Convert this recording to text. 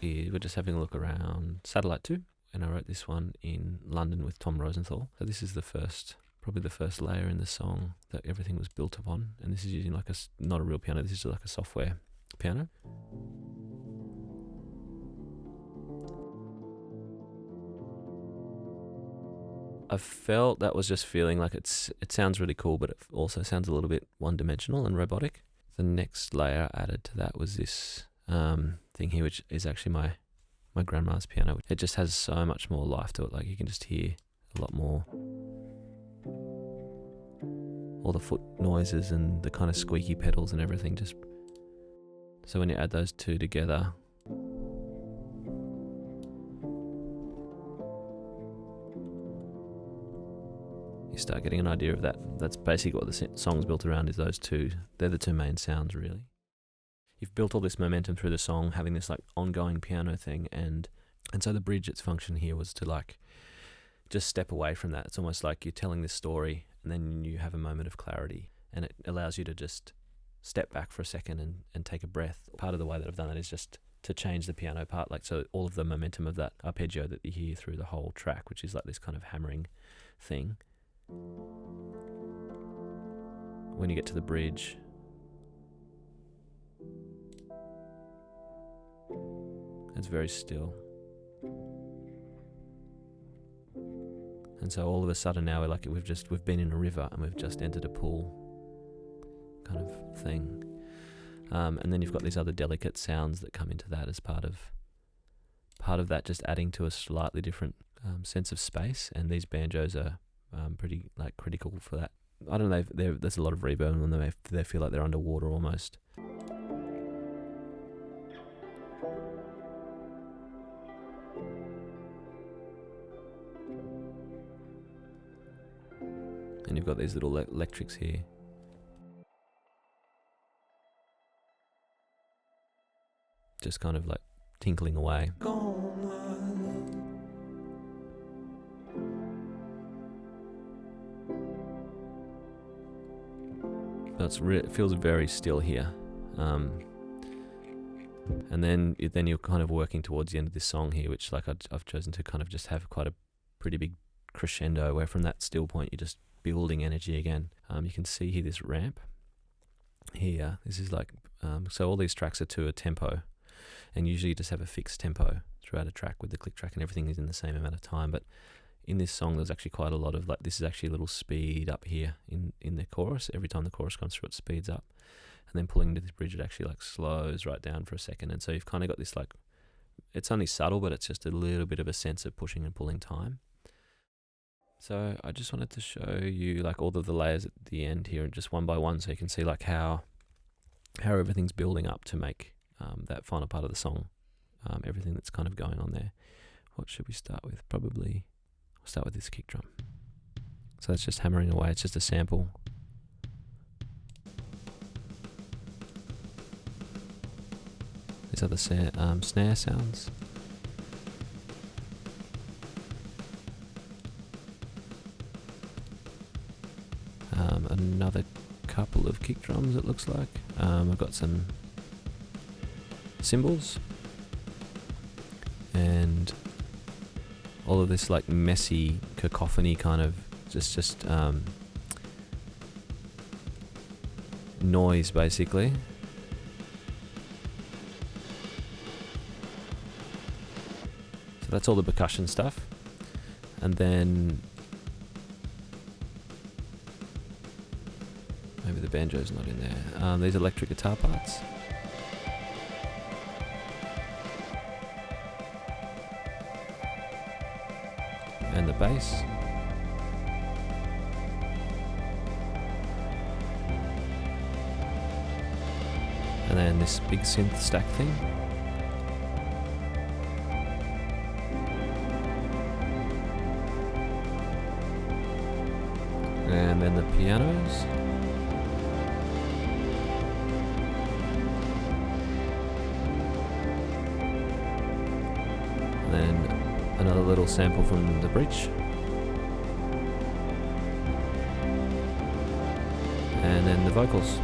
we're just having a look around Satellite 2, and I wrote this one in London with Tom Rosenthal. So this is probably the first layer in the song that everything was built upon, and this is using like not a real piano, this is like a software piano. I felt that was just feeling like it sounds really cool, but it also sounds a little bit one-dimensional and robotic. The next layer added to that was this thing here, which is actually my grandma's piano. It just has so much more life to it. Like you can just hear a lot more, all the foot noises and the kind of squeaky pedals and everything. So when you add those two together, you start getting an idea of that. That's basically what the song's built around, is those two. They're the two main sounds, really. You've built all this momentum through the song, having this like ongoing piano thing, and so the bridge, its function here was to like just step away from that. It's almost like you're telling this story and then you have a moment of clarity, and it allows you to just step back for a second and take a breath. Part of the way that I've done that is just to change the piano part, like so all of the momentum of that arpeggio that you hear through the whole track, which is like this kind of hammering thing. When you get to the bridge, it's very still. And so all of a sudden now we've been in a river and we've just entered a pool kind of thing. And then you've got these other delicate sounds that come into that as part of that, just adding to a slightly different sense of space. And these banjos are pretty like critical for that. I don't know, there's a lot of reverb on them. They feel like they're underwater almost. And you've got these little electrics here. Just kind of like tinkling away. It feels very still here. And then you're kind of working towards the end of this song here, which like I've chosen to kind of just have quite a pretty big crescendo, where from that still point you're just building energy again. You can see here this ramp here. This is like, so all these tracks are to a tempo, and usually you just have a fixed tempo throughout a track with the click track, and everything is in the same amount of time. But in this song, there's actually quite a lot of, like, this is actually a little speed up here in the chorus. Every time the chorus comes through, it speeds up. And then pulling into this bridge, it actually like slows right down for a second. And so you've kind of got this like, it's only subtle, but it's just a little bit of a sense of pushing and pulling time. So I just wanted to show you like all of the layers at the end here, just one by one, so you can see like how everything's building up to make that final part of the song, everything that's kind of going on there. What should we start with? Probably we'll start with this kick drum. So that's just hammering away. It's just a sample. These are the snare sounds. Another couple of kick drums, it looks like. I've got some cymbals and all of this like messy cacophony kind of just noise basically. So that's all the percussion stuff. And then maybe the banjo's not in there. These electric guitar parts. And the bass. And then this big synth stack thing. And then the pianos. And then another little sample from the bridge. And then the vocals.